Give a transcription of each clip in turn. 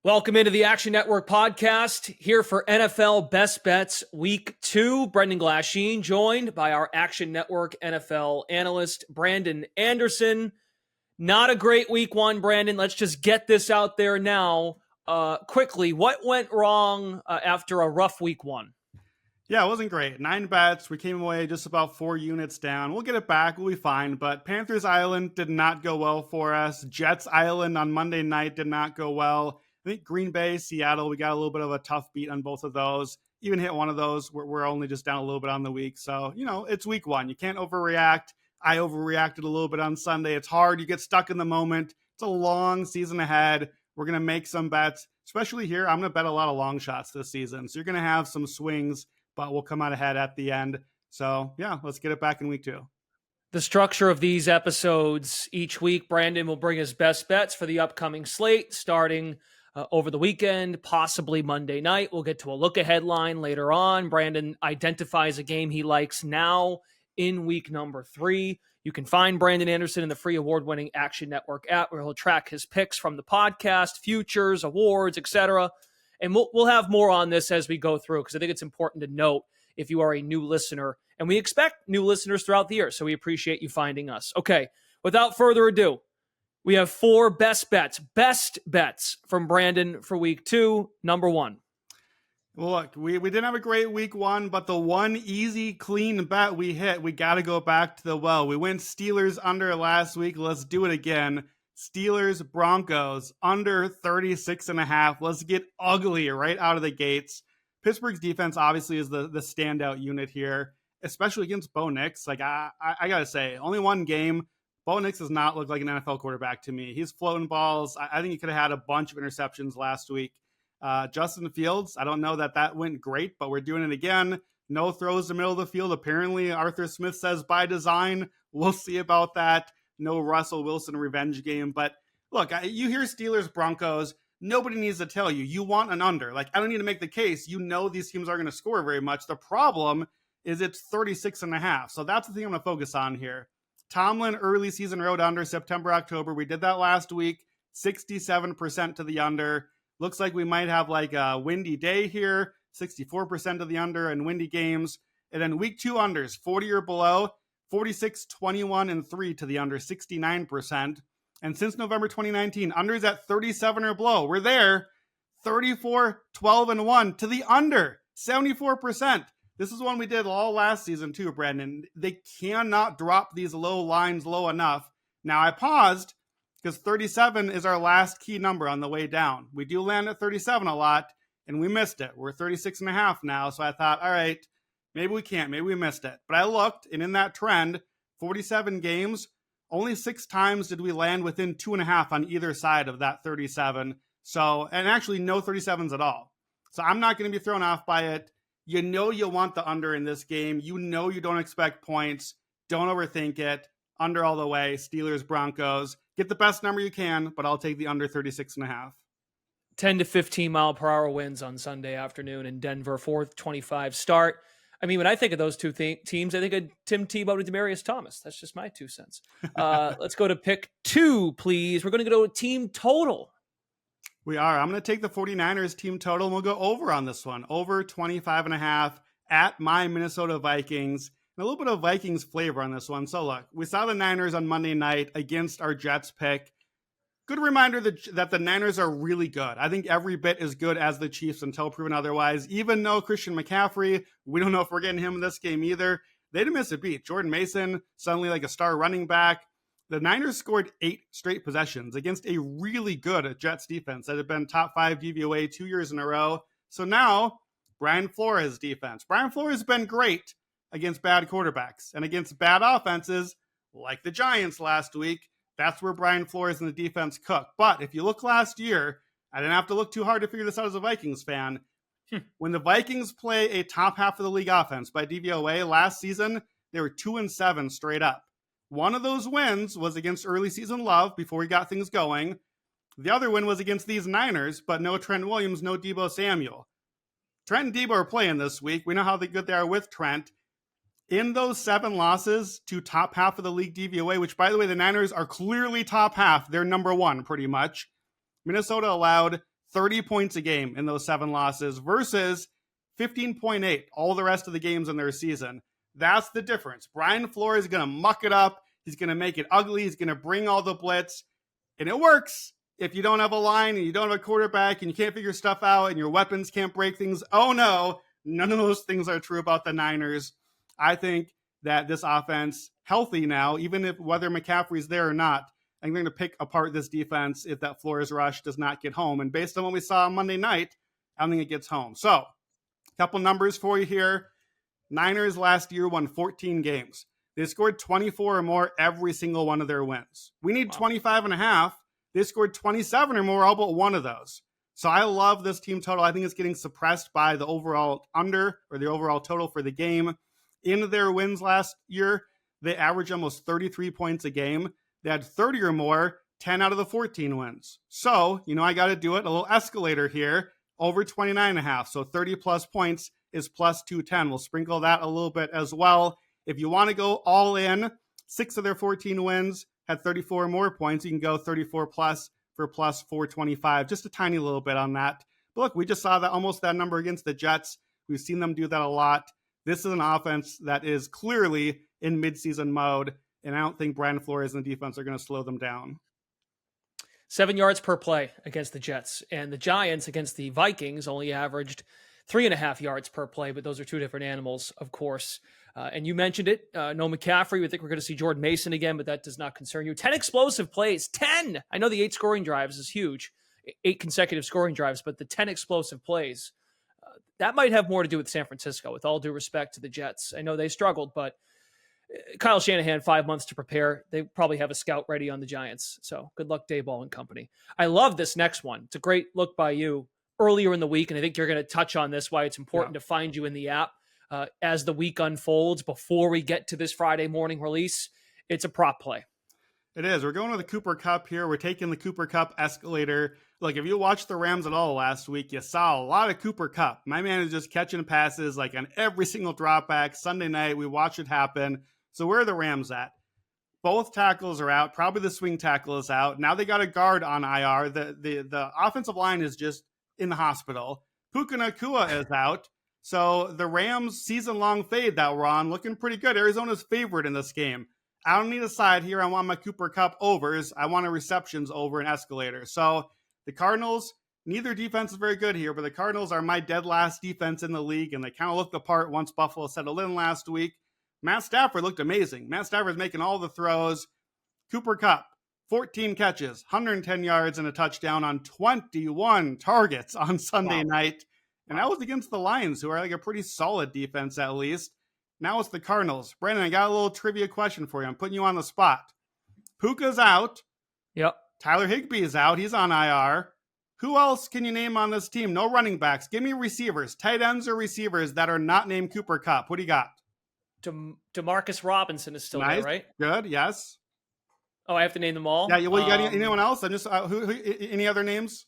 Welcome into the Action Network podcast, here for NFL Best Bets Week 2. Brendan Glasheen, joined by our Action Network NFL analyst, Brandon Anderson. Not a great Week 1, Brandon. Let's just get this out there now. Quickly, what went wrong after a rough Week 1? Yeah, it wasn't great. 9 bets. We came away just about 4 units down. We'll get it back. We'll be fine. But Panthers Island did not go well for us. Jets Island on Monday night did not go well. I think Green Bay, Seattle, we got a little bit of a tough beat on both of those. Even hit one of those. We're only just down a little bit on the week. So, it's Week 1. You can't overreact. I overreacted a little bit on Sunday. It's hard. You get stuck in the moment. It's a long season ahead. We're going to make some bets, especially here. I'm going to bet a lot of long shots this season. So you're going to have some swings, but we'll come out ahead at the end. So, yeah, let's get it back in Week 2. The structure of these episodes each week, Brandon will bring his best bets for the upcoming slate, starting over the weekend, possibly Monday night. We'll get to a look-ahead line later on. Brandon identifies a game he likes now in week number 3. You can find Brandon Anderson in the free award-winning Action Network app, where he'll track his picks from the podcast, futures, awards, etc. And we'll have more on this as we go through, because I think it's important to note if you are a new listener. And we expect new listeners throughout the year, so we appreciate you finding us. Okay, without further ado, we have 4 best bets from Brandon for Week 2. Number 1. Well, look, we didn't have a great Week 1, but the one easy, clean bet we hit, we got to go back to the well. We went Steelers under last week. Let's do it again. Steelers, Broncos, under 36.5. Let's get ugly right out of the gates. Pittsburgh's defense obviously is the standout unit here, especially against Bo Nix. Like, I got to say, only one game. Bo Nix does not look like an NFL quarterback to me. He's floating balls. I think he could have had a bunch of interceptions last week. Justin Fields, I don't know that went great, but we're doing it again. No throws in the middle of the field. Apparently, Arthur Smith says by design. We'll see about that. No Russell Wilson revenge game. But look, you hear Steelers, Broncos. Nobody needs to tell you. You want an under. Like, I don't need to make the case. You know these teams aren't going to score very much. The problem is it's 36.5. So that's the thing I'm going to focus on here. Tomlin early season road under September, October. We did that last week. 67% to the under. Looks like we might have like a windy day here. 64% to the under and windy games. And then week 2 unders, 40 or below. 46, 21, and 3 to the under, 69%. And since November 2019, unders at 37 or below. We're there. 34, 12, and 1 to the under, 74%. This is one we did all last season too, Brandon. They cannot drop these low lines low enough. Now I paused because 37 is our last key number on the way down. We do land at 37 a lot, and we missed it. We're 36.5 now, so I thought, all right, maybe we can't. Maybe we missed it. But I looked, and in that trend, 47 games, only 6 times did we land within 2.5 on either side of that 37. So, and actually no 37s at all. So I'm not going to be thrown off by it. You know you want the under in this game. You know you don't expect points. Don't overthink it. Under all the way. Steelers, Broncos. Get the best number you can, but I'll take the under 36.5. 10 to 15 mile per hour winds on Sunday afternoon in Denver. 4:25 start. I mean, when I think of those two teams, I think of Tim Tebow and Demaryius Thomas. That's just my 2 cents. Let's go to pick 2, please. We're going to go to team total. We are. I'm going to take the 49ers team total, and we'll go over on this one. Over 25.5 at my Minnesota Vikings. And a little bit of Vikings flavor on this one. So look, we saw the Niners on Monday night against our Jets pick. Good reminder that the Niners are really good. I think every bit as good as the Chiefs until proven otherwise. Even though Christian McCaffrey, we don't know if we're getting him in this game either. They didn't miss a beat. Jordan Mason, suddenly like a star running back. The Niners scored 8 straight possessions against a really good Jets defense that had been top 5 DVOA 2 years in a row. So now, Brian Flores' defense. Brian Flores has been great against bad quarterbacks and against bad offenses like the Giants last week. That's where Brian Flores and the defense cook. But if you look last year, I didn't have to look too hard to figure this out as a Vikings fan. When the Vikings play a top half of the league offense by DVOA last season, they were 2-7 straight up. One of those wins was against early season Love before we got things going. The other win was against these Niners, but no Trent Williams, no Deebo Samuel. Trent and Deebo are playing this week. We know how good they are with Trent. In those 7 losses to top half of the league DVOA, which, by the way, the Niners are clearly top half. They're number 1, pretty much. Minnesota allowed 30 points a game in those 7 losses versus 15.8 all the rest of the games in their season. That's the difference. Brian Flores is going to muck it up. He's going to make it ugly. He's going to bring all the blitz. And it works. If you don't have a line and you don't have a quarterback and you can't figure stuff out and your weapons can't break things, oh no, none of those things are true about the Niners. I think that this offense, healthy now, even if whether McCaffrey's there or not, I'm going to pick apart this defense if that Flores rush does not get home. And based on what we saw on Monday night, I don't think it gets home. So, a couple numbers for you here. Niners last year won 14 games. They scored 24 or more every single one of their wins. We need 25 and a half. They scored 27 or more, all but one of those. So I love this team total. I think it's getting suppressed by the overall under or the overall total for the game. In their wins last year, they averaged almost 33 points a game. They had 30 or more, 10 out of the 14 wins. So, I got to do it. A little escalator here, over 29 and a half. So 30 plus points is plus 210. We'll sprinkle that a little bit as well. If you want to go all in, 6 of their 14 wins had 34 or more points. You can go 34 plus for plus 425. Just a tiny little bit on that. But look, we just saw that almost that number against the Jets. We've seen them do that a lot. This is an offense that is clearly in midseason mode, and I don't think Brian Flores and the defense are going to slow them down. 7 yards per play against the Jets, and the Giants against the Vikings only averaged 3.5 yards per play, but those are two different animals, of course. And you mentioned it, no McCaffrey. We think we're going to see Jordan Mason again, but that does not concern you. 10 explosive plays, 10! I know the 8 scoring drives is huge, 8 consecutive scoring drives, but the 10 explosive plays, that might have more to do with San Francisco, with all due respect to the Jets. I know they struggled, but Kyle Shanahan, 5 months to prepare. They probably have a scout ready on the Giants. So good luck, Dayball and company. I love this next one. It's a great look by you earlier in the week, and I think you're going to touch on this, why it's important to find you in the app as the week unfolds before we get to this Friday morning release. It's a prop play. It is. We're going to the Cooper Kupp here. We're taking the Cooper Kupp escalator. Look, if you watched the Rams at all last week, you saw a lot of Cooper Kupp. My man is just catching passes like on every single drop back. Sunday night, we watched it happen. So where are the Rams at? Both tackles are out. Probably the swing tackle is out. Now they got a guard on IR. The offensive line is just in the hospital. Puka Nacua is out. So the Rams season-long fade that we're on looking pretty good. Arizona's favored in this game. I don't need a side here. I want my Cooper Kupp overs. I want a receptions over an escalator. So the Cardinals, neither defense is very good here, but the Cardinals are my dead last defense in the league, and they kind of looked the part once Buffalo settled in last week. Matt Stafford looked amazing. Matt Stafford's making all the throws. Cooper Kupp, 14 catches, 110 yards, and a touchdown on 21 targets on Sunday night. And that was against the Lions, who are like a pretty solid defense at least. Now it's the Cardinals. Brandon, I got a little trivia question for you. I'm putting you on the spot. Puka's out. Yep. Tyler Higbee is out. He's on IR. Who else can you name on this team? No running backs. Give me receivers, tight ends or receivers that are not named Cooper Kupp. What do you got? DeMarcus Robinson is still there, right? Good, yes. Oh, I have to name them all? Yeah, well, you got anyone else? I'm just, any other names?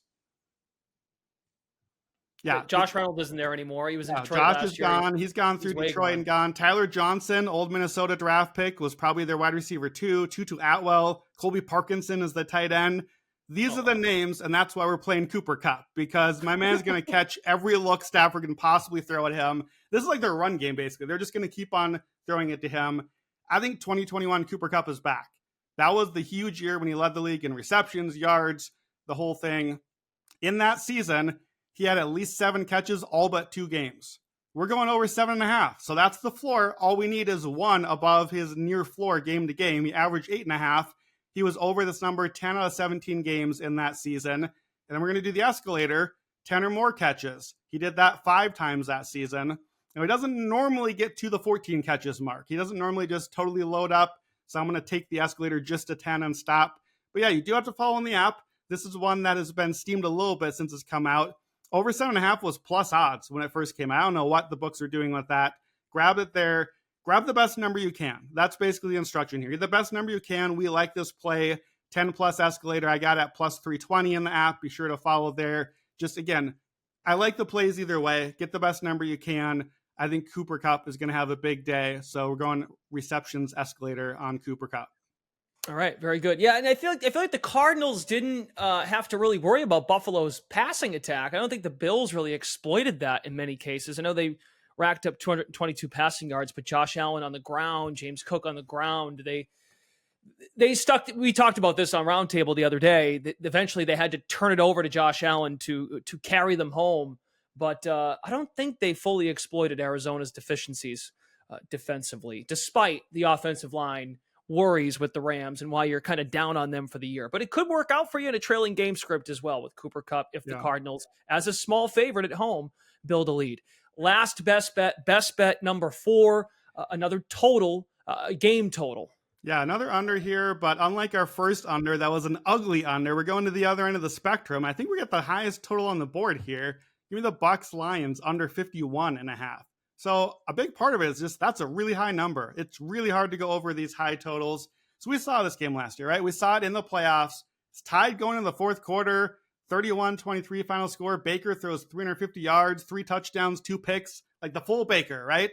Yeah. Josh Reynolds isn't there anymore. He was in Detroit Josh last is year. gone. He's gone through Detroit and gone. Tyler Johnson, old Minnesota draft pick, was probably their wide receiver too. Tutu Atwell. Colby Parkinson is the tight end. These are the names, and that's why we're playing Cooper Kupp, because my man's going to catch every look Stafford can possibly throw at him. This is like their run game, basically. They're just going to keep on throwing it to him. I think 2021 Cooper Kupp is back. That was the huge year when he led the league in receptions, yards, the whole thing. In that season, he had at least 7 catches, all but 2 games. We're going over 7.5. So that's the floor. All we need is 1 above his near floor game to game. He averaged 8.5. He was over this number 10 out of 17 games in that season. And then we're going to do the escalator, 10 or more catches. He did that 5 times that season. Now, he doesn't normally get to the 14 catches mark. He doesn't normally just totally load up. So I'm going to take the escalator just to 10 and stop. But yeah, you do have to follow in the app. This is one that has been steamed a little bit since it's come out. Over 7.5 was plus odds when it first came out. I don't know what the books are doing with that. Grab it there. Grab the best number you can. That's basically the instruction here. You're the best number you can. We like this play. 10 plus escalator. I got at plus 320 in the app. Be sure to follow there. Just again, I like the plays either way. Get the best number you can. I think Cooper Kupp is going to have a big day. So we're going receptions escalator on Cooper Kupp. All right, very good. Yeah, and I feel like the Cardinals didn't have to really worry about Buffalo's passing attack. I don't think the Bills really exploited that in many cases. I know they racked up 222 passing yards, but Josh Allen on the ground, James Cook on the ground, they stuck. We talked about this on Roundtable the other day. Eventually, they had to turn it over to Josh Allen to carry them home. But I don't think they fully exploited Arizona's deficiencies defensively, despite the offensive line worries with the Rams and why you're kind of down on them for the year. But it could work out for you in a trailing game script as well with Cooper Kupp if the Cardinals, as a small favorite at home, build a lead. Last best bet number 4, another total, game total. Yeah, another under here, but unlike our first under, that was an ugly under. We're going to the other end of the spectrum. I think we get the highest total on the board here. Give me the Bucs Lions under 51.5. So a big part of it is just that's a really high number. It's really hard to go over these high totals. So we saw this game last year, right? We saw it in the playoffs. It's tied going in the fourth quarter, 31-23 final score. Baker throws 350 yards, 3 touchdowns, 2 picks, like the full Baker, right?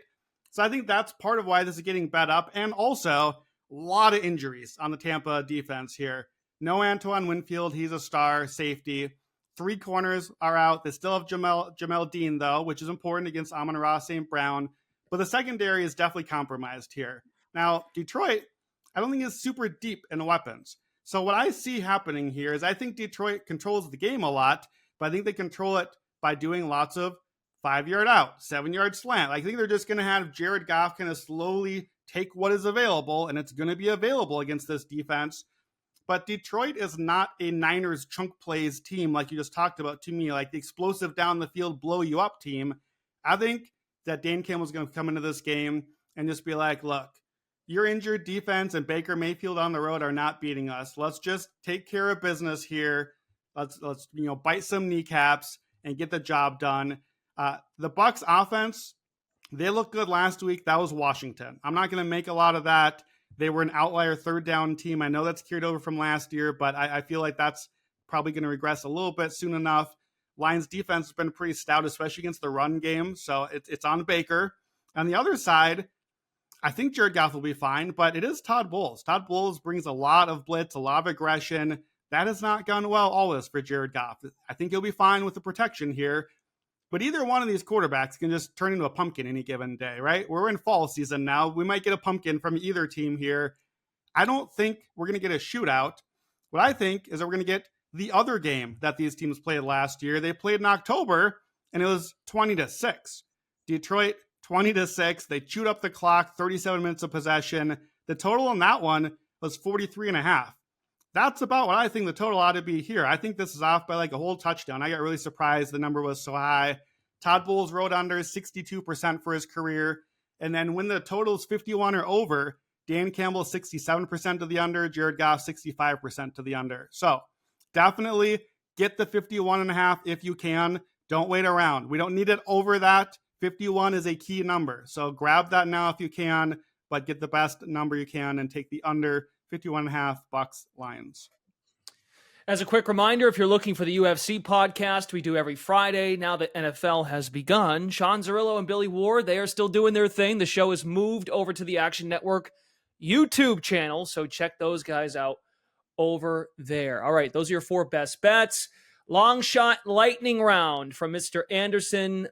So I think that's part of why this is getting bet up. And also, a lot of injuries on the Tampa defense here. No Antoine Winfield. He's a star safety. 3 corners are out. They still have Jamel Dean, though, which is important against Amon-Ra St. Brown. But the secondary is definitely compromised here. Now, Detroit, I don't think is super deep in weapons. So what I see happening here is I think Detroit controls the game a lot, but I think they control it by doing lots of 5-yard out, 7-yard slant. I think they're just going to have Jared Goff kind of slowly take what is available, and it's going to be available against this defense. But Detroit is not a Niners chunk plays team like you just talked about to me, like the explosive down the field, blow you up team. I think that Dan Campbell's going to come into this game and just be like, look, your injured defense and Baker Mayfield on the road are not beating us. Let's just take care of business here. Let's bite some kneecaps and get the job done. The Bucs offense, they looked good last week. That was Washington. I'm not going to make a lot of that. They were an outlier third down team. I know that's carried over from last year, but I feel like that's probably going to regress a little bit soon enough. Lions defense has been pretty stout, especially against the run game. So it's on Baker. On the other side, I think Jared Goff will be fine, but it is Todd Bowles. Todd Bowles brings a lot of blitz, a lot of aggression. That has not gone well always for Jared Goff. I think he'll be fine with the protection here. But either one of these quarterbacks can just turn into a pumpkin any given day, right? We're in fall season now. We might get a pumpkin from either team here. I don't think we're going to get a shootout. What I think is that we're going to get the other game that these teams played last year. They played in October, and it was 20-6. Detroit, 20-6. They chewed up the clock, 37 minutes of possession. The total on that one was 43.5. That's about what I think the total ought to be here. I think this is off by like a whole touchdown. I got really surprised the number was so high. Todd Bowles wrote under 62% for his career. And then when the total is 51 or over, Dan Campbell 67% to the under, Jared Goff 65% to the under. So definitely get the 51.5 if you can. Don't wait around. We don't need it over that. 51 is a key number. So grab that now if you can, but get the best number you can and take the under 51.5 Bucs Lions. As a quick reminder, if you're looking for the UFC podcast, we do every Friday. Now that NFL has begun, Sean Zerillo and Billy Ward, they are still doing their thing. The show has moved over to the Action Network YouTube channel, so check those guys out over there. All right, those are your 4 best bets. Long shot lightning round from Mr. Anderson.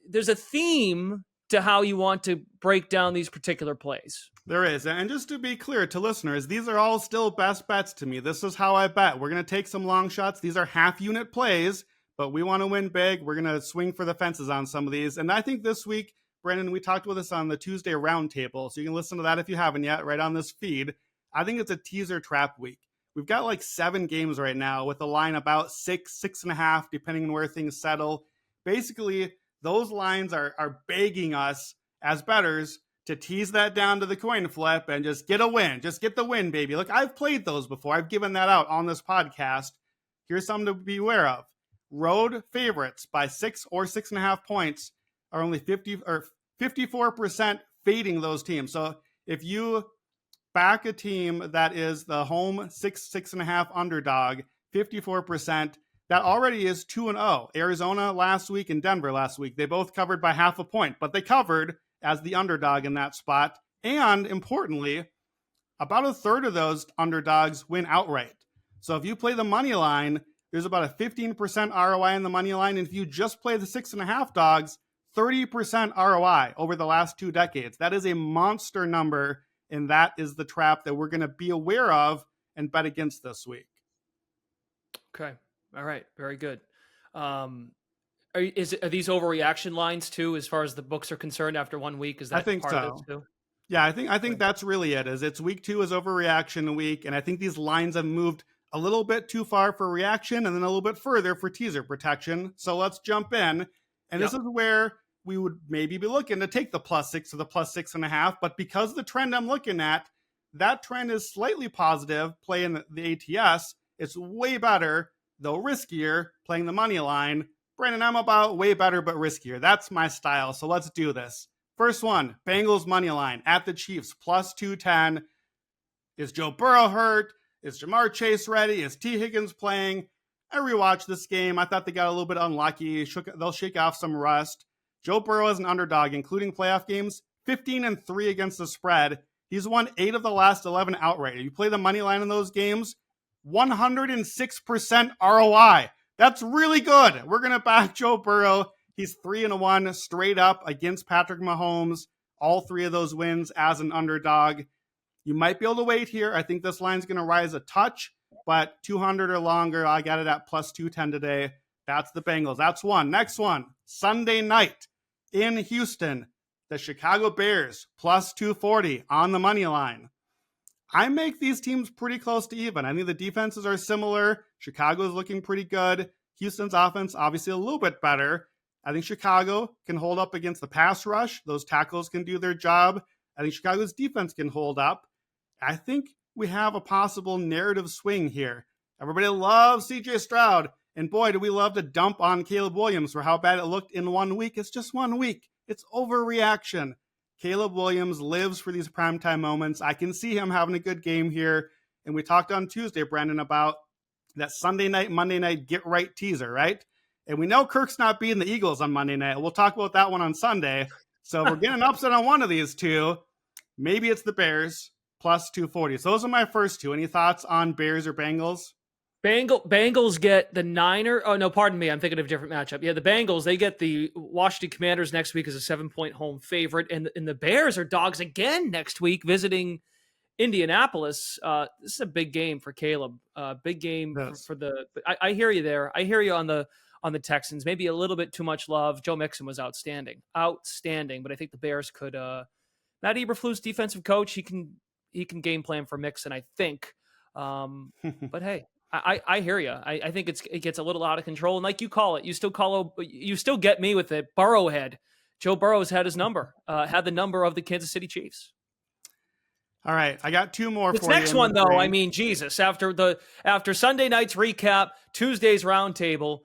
There's a theme to how you want to break down these particular plays. There is. And just to be clear to listeners, these are all still best bets to me. This is how I bet. We're going to take some long shots. These are half unit plays, but we want to win big. We're going to swing for the fences on some of these. And I think this week, Brandon, we talked about this on the Tuesday roundtable. So you can listen to that if you haven't yet, right on this feed. I think it's a teaser trap week. We've got like 7 games right now with a line about 6, 6.5, depending on where things settle. Basically, those lines are begging us as bettors to tease that down to the coin flip and just get a win. Just get the win, baby. Look, I've played those before. I've given that out on this podcast. Here's something to be aware of. Road favorites by 6 or 6.5 points are only 54% fading those teams. So if you back a team that is the home 6.5 underdog, 54%, that already is 2-0. Arizona last week and Denver last week, they both covered by half a point, but they covered as the underdog in that spot. And importantly, about a third of those underdogs win outright. So if you play the money line, there's about a 15% ROI in the money line. And if you just play the 6.5 dogs, 30% ROI over the last 2 decades. That is a monster number. And that is the trap that we're going to be aware of and bet against this week. Okay. All right. Very good. Are these overreaction lines too, as far as the books are concerned after 1 week? Is that I think part so. of it too? Yeah, I think that's really it. It's week 2 is overreaction week. And I think these lines have moved a little bit too far for reaction and then a little bit further for teaser protection. So let's jump in. And this is where we would maybe be looking to take the +6 to the +6.5. But because the trend I'm looking at, that trend is slightly positive playing the ATS. It's way better, though riskier, playing the money line. Brandon, I'm about way better but riskier. That's my style. So let's do this. First one, Bengals money line at the Chiefs, +210. Is Joe Burrow hurt? Is Jamar Chase ready? Is T. Higgins playing? I rewatched this game. I thought they got a little bit unlucky. They'll shake off some rust. Joe Burrow is an underdog, including playoff games, 15-3 against the spread. He's won 8 of the last 11 outright. If you play the money line in those games, 106% ROI. That's really good. We're going to back Joe Burrow. He's 3-1 straight up against Patrick Mahomes. All 3 of those wins as an underdog. You might be able to wait here. I think this line's going to rise a touch, but 200 or longer, I got it at +210 today. That's the Bengals. That's one. Next one, Sunday night in Houston, the Chicago Bears, +240 on the money line. I make these teams pretty close to even. I think the defenses are similar. Chicago's looking pretty good. Houston's offense, obviously a little bit better. I think Chicago can hold up against the pass rush. Those tackles can do their job. I think Chicago's defense can hold up. I think we have a possible narrative swing here. Everybody loves CJ Stroud. And boy, do we love to dump on Caleb Williams for how bad it looked in 1 week. It's just 1 week. It's overreaction. Caleb Williams lives for these primetime moments. I can see him having a good game here. And we talked on Tuesday, Brandon, about that Sunday night, Monday night get right teaser, right? And we know Kirk's not beating the Eagles on Monday night. We'll talk about that one on Sunday. So if we're getting an upset on one of these two, maybe it's the Bears +240. So those are my first two. Any thoughts on Bears or Bengals? Bengals get the Niner. Oh, no, pardon me. I'm thinking of a different matchup. Yeah, the Bengals, they get the Washington Commanders next week as a 7-point home favorite. And the Bears are dogs again next week visiting Indianapolis. This is a big game for Caleb. Big game for the. I hear you there. I hear you on the Texans. Maybe a little bit too much love. Joe Mixon was outstanding. But I think the Bears could. Matt Eberflus, defensive coach, he can game plan for Mixon, I think. But hey, I hear you. I think it gets a little out of control. And like you call it, you still get me with it. Burrowhead. Joe Burrow's had his number. Had the number of the Kansas City Chiefs. All right, I got 2 more. This for next you one, though, I mean, Jesus! After Sunday night's recap, Tuesday's roundtable,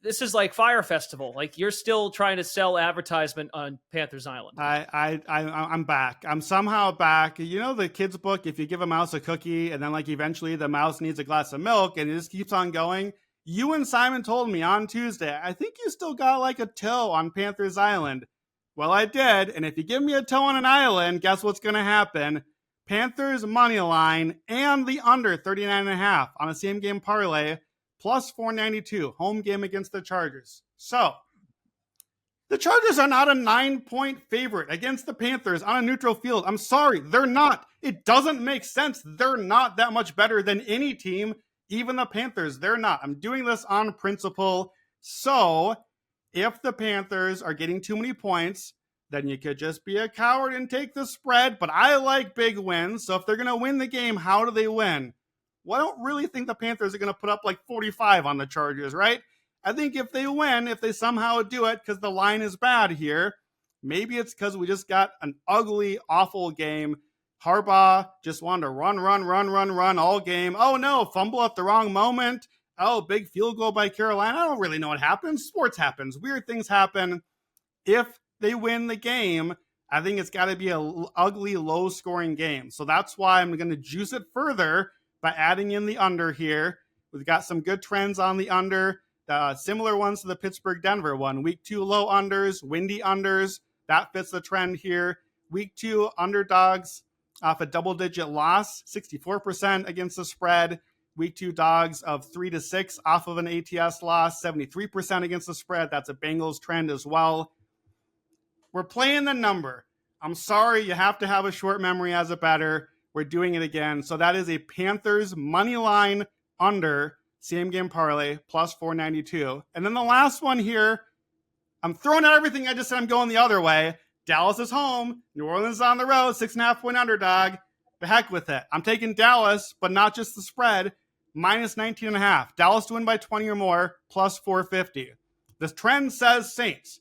this is like Fire Festival. Like you're still trying to sell advertisement on Panthers Island. I'm back. I'm somehow back. You know the kids' book. If you give a mouse a cookie, and then like eventually the mouse needs a glass of milk, and it just keeps on going. You and Simon told me on Tuesday. I think you still got like a toe on Panthers Island. Well, I did, and if you give me a toe on an island, guess what's going to happen? Panthers money line and the under 39.5 on a same game parlay, +492, home game against the Chargers. So, the Chargers are not a 9-point favorite against the Panthers on a neutral field. I'm sorry, they're not. It doesn't make sense. They're not that much better than any team, even the Panthers. They're not. I'm doing this on principle. So, if the Panthers are getting too many points, then you could just be a coward and take the spread. But I like big wins. So if they're going to win the game, how do they win? Well, I don't really think the Panthers are going to put up like 45 on the Chargers, right? I think if they win, if they somehow do it because the line is bad here, maybe it's because we just got an ugly, awful game. Harbaugh just wanted to run all game. Oh no, fumble at the wrong moment. Oh, big field goal by Carolina. I don't really know what happens. Sports happens. Weird things happen. If they win the game, I think it's got to be an ugly, low-scoring game. So that's why I'm going to juice it further by adding in the under here. We've got some good trends on the under, similar ones to the Pittsburgh-Denver one. Week 2 low unders, windy unders. That fits the trend here. Week 2 underdogs off a double-digit loss, 64% against the spread. Week 2 dogs of 3-6 off of an ATS loss, 73% against the spread. That's a Bengals trend as well. We're playing the number. I'm sorry, you have to have a short memory as a bettor. We're doing it again. So that is a Panthers money line under same game parlay plus 492. And then the last one here, I'm throwing out everything I just said. I'm going the other way. Dallas is home. New Orleans is on the road. 6.5-point underdog. The heck with it. I'm taking Dallas, but not just the spread. Minus 19.5. Dallas to win by 20 or more. Plus 450. This trend says Saints.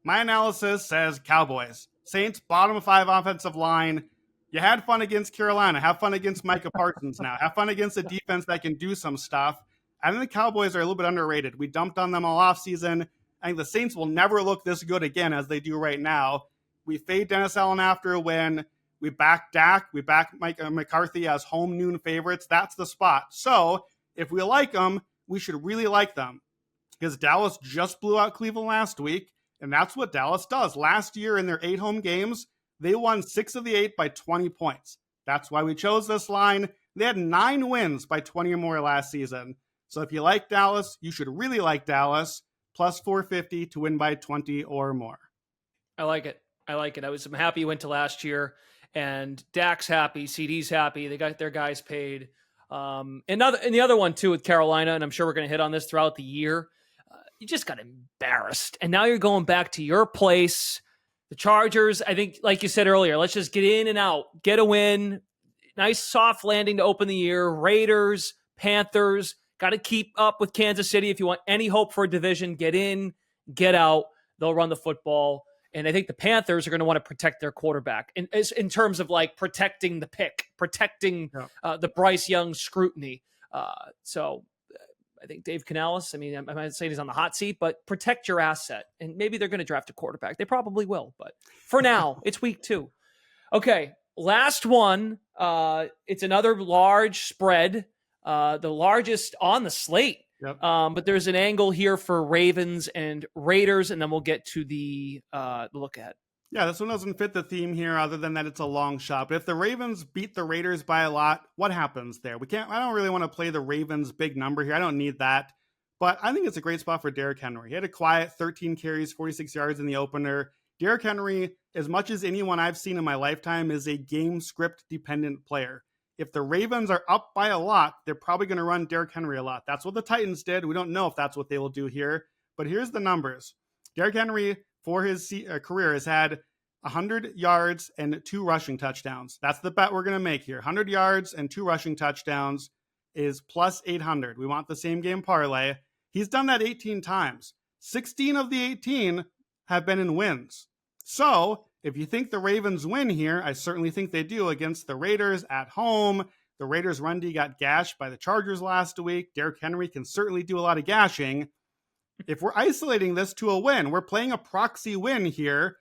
My analysis says Cowboys. Saints, bottom 5 offensive line. You had fun against Carolina. Have fun against Micah Parsons now. Have fun against a defense that can do some stuff. I think the Cowboys are a little bit underrated. We dumped on them all offseason. I think the Saints will never look this good again as they do right now. We fade Dennis Allen after a win. We back Dak. We back Mike McCarthy as home noon favorites. That's the spot. So if we like them, we should really like them because Dallas just blew out Cleveland last week, and that's what Dallas does. Last year in their 8 home games, they won 6 of the 8 by 20 points. That's why we chose this line. They had 9 wins by 20 or more last season. So if you like Dallas, you should really like Dallas. Plus 450 to win by 20 or more. I like it. I'm happy you went to last year, and Dak's happy, CD's happy. They got their guys paid. And the other one too with Carolina, and I'm sure we're going to hit on this throughout the year. You just got embarrassed, and now you're going back to your place. The Chargers, I think, like you said earlier, let's just get in and out, get a win. Nice soft landing to open the year. Raiders, Panthers, got to keep up with Kansas City if you want any hope for a division. Get in, get out. They'll run the football. And I think the Panthers are going to want to protect their quarterback in terms of like protecting the pick, protecting the Bryce Young scrutiny. So I think Dave Canales, I'm not saying he's on the hot seat, but protect your asset. And maybe they're going to draft a quarterback. They probably will. But for now, it's week 2. Okay, last one. It's another large spread, the largest on the slate. Yep. But there's an angle here for Ravens and Raiders, and then we'll get to the look ahead. Yeah, this one doesn't fit the theme here other than that it's a long shot. But if the Ravens beat the Raiders by a lot, what happens there? I don't really want to play the Ravens big number here. I don't need that. But I think it's a great spot for Derrick Henry. He had a quiet 13 carries, 46 yards in the opener. Derrick Henry, as much as anyone I've seen in my lifetime, is a game script dependent player. If the Ravens are up by a lot, they're probably going to run Derrick Henry a lot. That's what the Titans did. We don't know if that's what they will do here. But here's the numbers. Derrick Henry, for his career, has had 100 yards and 2 rushing touchdowns. That's the bet we're going to make here. 100 yards and 2 rushing touchdowns is plus 800. We want the same game parlay. He's done that 18 times. 16 of the 18 have been in wins. So if you think the Ravens win here, I certainly think they do against the Raiders at home. The Raiders' run D got gashed by the Chargers last week. Derrick Henry can certainly do a lot of gashing. If we're isolating this to a win, we're playing a proxy win here.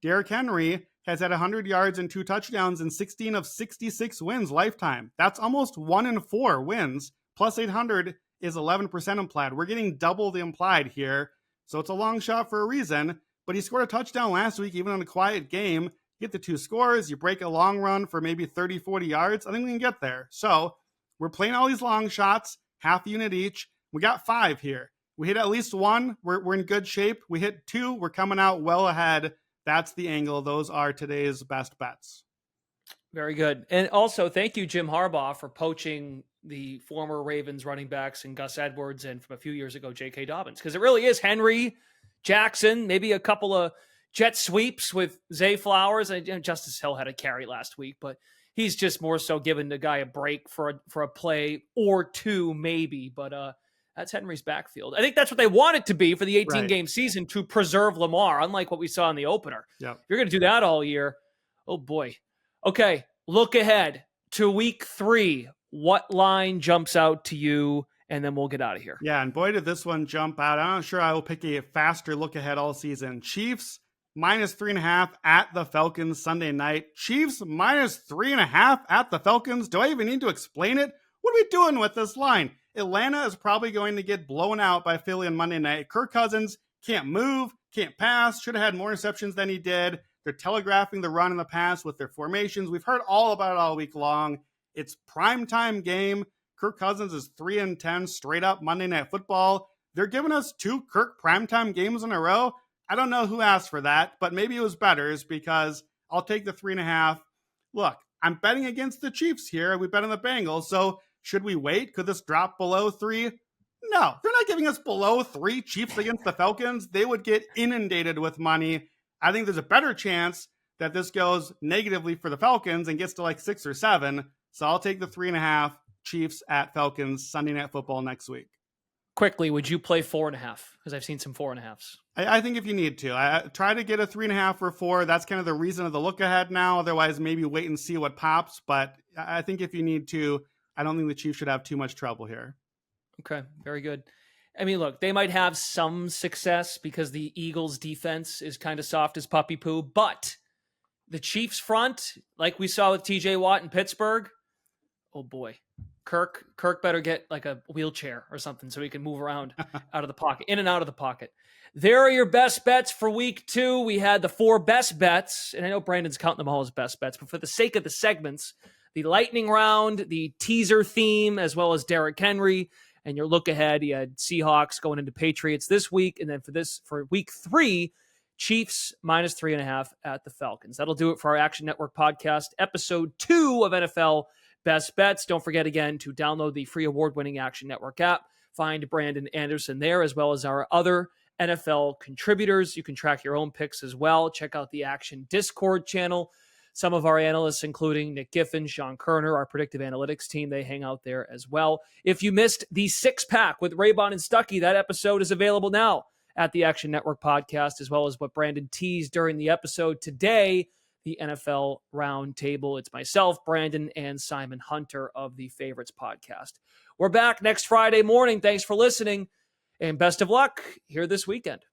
Derrick Henry has had 100 yards and 2 touchdowns in 16 of 66 wins lifetime. That's almost 1 in 4 wins. Plus 800 is 11% implied. We're getting double the implied here. So it's a long shot for a reason. But he scored a touchdown last week, even on a quiet game. You get the 2 scores, you break a long run for maybe 30, 40 yards. I think we can get there. So we're playing all these long shots, half unit each. We got 5 here. We hit at least 1. We're in good shape. We hit 2. We're coming out well ahead. That's the angle. Those are today's best bets. Very good. And also, thank you, Jim Harbaugh, for poaching the former Ravens running backs and Gus Edwards and from a few years ago, J.K. Dobbins. Because it really is Henry, Jackson, maybe a couple of jet sweeps with Zay Flowers. And Justice Hill had a carry last week, but he's just more so giving the guy a break for a play or 2, maybe. But that's Henry's backfield. I think that's what they want it to be for the 18-game season to preserve Lamar, unlike what we saw in the opener. Yep. If you're going to do that all year, oh boy. Okay, look ahead to week 3. What line jumps out to you? And then we'll get out of here. Yeah, and boy, did this one jump out. I'm not sure I will pick a faster look ahead all season. Chiefs minus 3.5 at the Falcons Sunday night. Chiefs minus 3.5 at the Falcons. Do I even need to explain it? What are we doing with this line? Atlanta is probably going to get blown out by Philly on Monday night. Kirk Cousins can't move, can't pass, should have had more interceptions than he did. They're telegraphing the run and the pass with their formations. We've heard all about it all week long. It's primetime game. Kirk Cousins is 3-10 straight up Monday Night Football. They're giving us 2 Kirk primetime games in a row. I don't know who asked for that, but maybe it was bettors, because I'll take the 3.5. Look, I'm betting against the Chiefs here. We bet on the Bengals. So should we wait? Could this drop below 3? No, they're not giving us below 3 Chiefs against the Falcons. They would get inundated with money. I think there's a better chance that this goes negatively for the Falcons and gets to like 6 or 7. So I'll take the 3.5 Chiefs at Falcons Sunday Night Football next week. Quickly, would you play 4.5? Because I've seen some 4.5s. I think if you need to, I try to get a 3.5 or 4. That's kind of the reason of the look ahead now. Otherwise, maybe wait and see what pops. But I think if you need to, I don't think the Chiefs should have too much trouble here. Okay, very good. I mean, look, they might have some success because the Eagles' defense is kind of soft as puppy poo, but the Chiefs' front, like we saw with TJ Watt in Pittsburgh, oh boy, Kirk better get like a wheelchair or something so he can move around out of the pocket, in and out of the pocket. There are your best bets for week 2. We had the 4 best bets, and I know Brandon's counting them all as best bets, but for the sake of the segments, the lightning round, the teaser theme, as well as Derrick Henry, and your look ahead, you had Seahawks going into Patriots this week, and then for week 3, Chiefs minus 3.5 at the Falcons. That'll do it for our Action Network podcast, episode 2 of NFL Best Bets. Don't forget again to download the free award-winning Action Network app. Find Brandon Anderson there, as well as our other NFL contributors. You can track your own picks as well. Check out the Action Discord channel. Some of our analysts, including Nick Giffen, Sean Kerner, our predictive analytics team, they hang out there as well. If you missed the 6-pack with Raybon and Stuckey, that episode is available now at the Action Network podcast, as well as what Brandon teased during the episode today, the NFL Roundtable. It's myself, Brandon, and Simon Hunter of the Favorites podcast. We're back next Friday morning. Thanks for listening, and best of luck here this weekend.